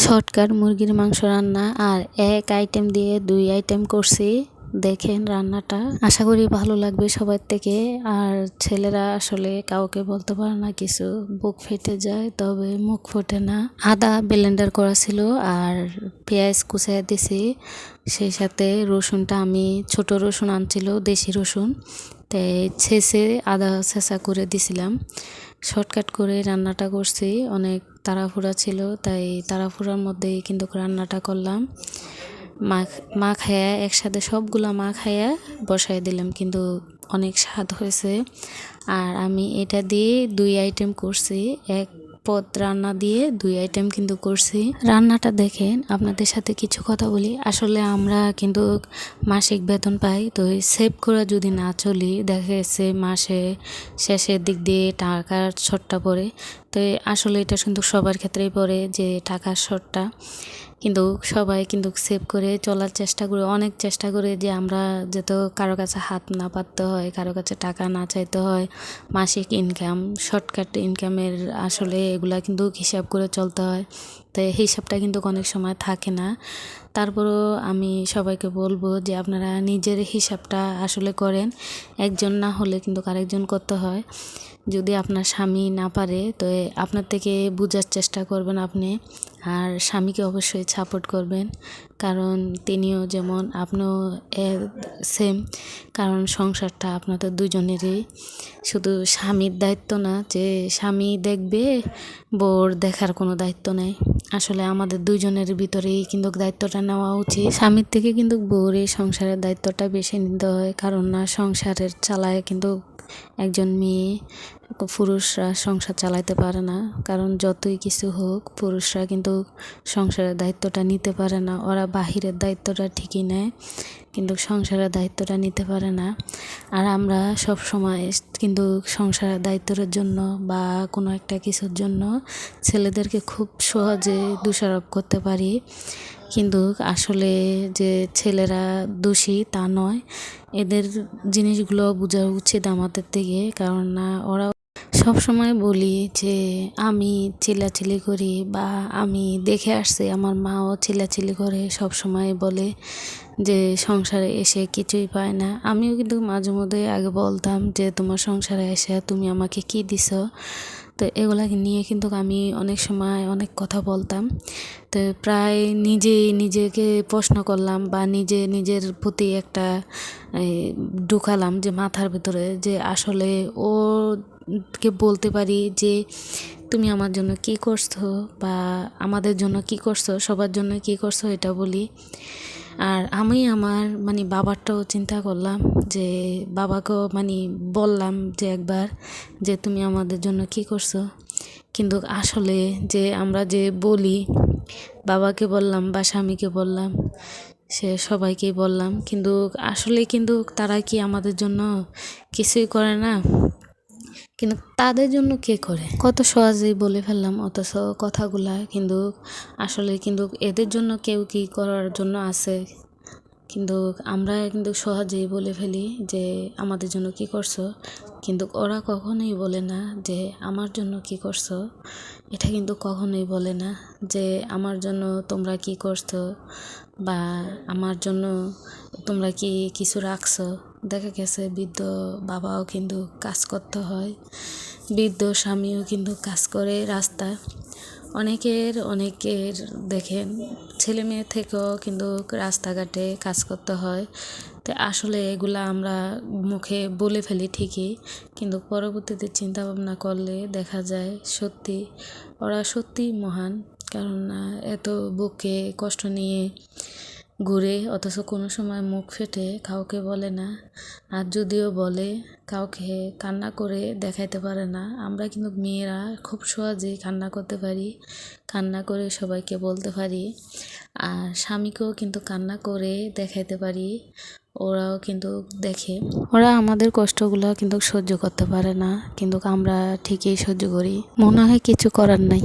Shortcut মুরগির মাংস রান্না আর এক আইটেম দিয়ে 2 আইটেম করছি। দেখেন রান্নাটা, আশা করি ভালো লাগবে সবার থেকে। আর ছেলেরা আসলে কাউকে বলতে পারে না কিছু, বুক ফেটে যায় তবে মুখ ফোটে না। আদা ব্লেন্ডার করা ছিল আর পেঁয়াজ কুচাইয়া দিছি, সেই সাথে রসুনটা আমি ছোট রসুন আনছিল, দেশি রসুন, তাই ছেঁচে আদা ছেঁচা করে দিছিলাম। শর্টকাট করে রান্নাটা করছি, অনেক তাড়াহুড়া ছিল তাই তাড়াহুড়ার মধ্যেই কিন্তু রান্নাটা করলাম। মা খাইয়া একসাথে সবগুলা মা খাইয়া বসাই দিলাম, কিন্তু অনেক স্বাদ হয়েছে। আর আমি এটা দিয়ে 2 আইটেম করছি, এক পদ রান্না দিয়ে 2 আইটেম কিন্তু করছি। রান্নাটা দেখেন, আপনাদের সাথে কিছু কথা বলি। আসলে আমরা কিন্তু মাসিক বেতন পাই, তো সেভ করে যদি না চলি, দেখা গেছে মাসে শেষের দিক দিয়ে টাকার শর্টটা পড়ে। তো আসলে এটা কিন্তু সবার ক্ষেত্রেই পড়ে যে টাকার শর্টটা, কিন্তু সবাই কিন্তু সেভ করে চলার চেষ্টা করে, অনেক চেষ্টা করে যে আমরা যাতে কারো কাছে হাত না পাততে হয়, কারো কাছে টাকা না চাইতে হয়। মাসিক ইনকাম, শর্টকাট ইনকামের আসলে এগুলা কিন্তু হিসাব করে চলতে হয়, তাই হিসাবটা কিন্তু অনেক সময় থাকে না। তারপরেও আমি সবাইকে বলবো যে আপনারা নিজের হিসাবটা আসলে করেন, একজন না হলে কিন্তু আরেকজন করতে হয়। যদি আপনার স্বামী না পারে তো আপনার থেকে বোঝার চেষ্টা করবেন আপনি, আর স্বামীকে অবশ্যই সাপোর্ট করবেন, কারণ তিনিও যেমন আপনিও সেম, কারণ সংসারটা আপনাদের দুজনেরই। শুধু স্বামীর দায়িত্ব না যে স্বামী দেখবে, বউর দেখার কোনো দায়িত্ব নেই। আসলে আমাদের দুজনের ভিতরেই কিন্তু দায়িত্বটা নেওয়া উচিত। স্বামীর থেকে কিন্তু বউর এই সংসারের দায়িত্বটা বেশি নিতে হয়, কারণ না সংসারের চালায় কিন্তু একজন মেয়ে, পুরুষরা সংসার চালাইতে পারে না। কারণ যতই কিছু হোক, পুরুষরা কিন্তু সংসারের দায়িত্বটা নিতে পারে না। ওরা বাহিরের দায়িত্বটা ঠিকই নেয়, কিন্তু সংসারের দায়িত্বটা নিতে পারে না। আর আমরা সব সময় কিন্তু সংসারের দায়িত্বের জন্য বা কোনো একটা কিছুর জন্য ছেলেদেরকে খুব সহজে দোষারোপ করতে পারি, কিন্তু আসলে যে ছেলেরা দোষী তা নয়। এদের জিনিসগুলো বোঝা উচিত আমাদের থেকে, কারণ না ওরা সব সময় বলি যে আমি চিল্লাচিল্লি করি, বা আমি দেখে আসছি আমার মাও চিল্লাচিল্লি করে, সব সময় বলে যে সংসারে এসে কিছুই পায় না। আমিও কিন্তু মাঝে মধ্যে আগে বলতাম যে তোমার সংসারে এসে তুমি আমাকে কি দিছো, তো এগুলাকে নিয়ে কিন্তু আমি অনেক সময় অনেক কথা বলতাম। তো প্রায় নিজেকে প্রশ্ন করলাম, বা নিজের প্রতি একটা ঢুকালাম যে মাথার ভিতরে, যে আসলে ওকে বলতে পারি যে তুমি আমার জন্য কি করছো, বা আমাদের জন্য কি করছো, সবার জন্য কি করছো, এটা বলি। আর আমি আমার বাবারটাও চিন্তা করলাম, যে বাবাকেও বললাম যে একবার, যে তুমি আমাদের জন্য কি করছো। কিন্তু আসলে যে আমরা যে বলি, বাবাকে বললাম বা স্বামীকে বললাম, সে সবাইকেই বললাম, কিন্তু আসলে কিন্তু তারা কি আমাদের জন্য কিছুই করে না? কিন্তু তাদের জন্য কে করে? কত সহজেই বলে ফেললাম অথচ কথাগুলা, কিন্তু আসলে কিন্তু এদের জন্য কেউ কি করার জন্য আছে? কিন্তু আমরা কিন্তু সহজেই বলে ফেলি যে আমাদের জন্য কি করছো, কিন্তু ওরা কখনোই বলে না যে আমার জন্য কি করছো। এটা কিন্তু কখনোই বলে না যে আমার জন্য তোমরা কি করছো, বা আমার জন্য তোমরা কি কিছু রাখছো। দেখা গেছে বৃদ্ধ বাবাও কিন্তু কাজ করতে হয়, বৃদ্ধ স্বামীও কিন্তু কাজ করে রাস্তায়। অনেকের দেখেন ছেলে মেয়ে থেকেও কিন্তু রাস্তাঘাটে কাজ করতে হয়। তো আসলে এগুলা আমরা মুখে বলে ফেলি ঠিকই, কিন্তু পরবর্তীতে চিন্তা ভাবনা করলে দেখা যায় সত্যি ওরা সত্যিই মহান, কারণ এত বুকে কষ্ট নিয়ে ঘুরে, অথচ কোনো সময় মুখ ফেটে কাউকে বলে না। আর যদিও বলে, কাউকে কান্না করে দেখাইতে পারে না। আমরা কিন্তু মেয়েরা খুব সহজেই কান্না করতে পারি, কান্না করে সবাইকে বলতে পারি, আর স্বামীকেও কিন্তু কান্না করে দেখাইতে পারি। ওরাও কিন্তু দেখে, ওরা আমাদের কষ্টগুলো কিন্তু সহ্য করতে পারে না, কিন্তু আমরা ঠিকই সহ্য করি, মনে হয় কিছু করার নাই।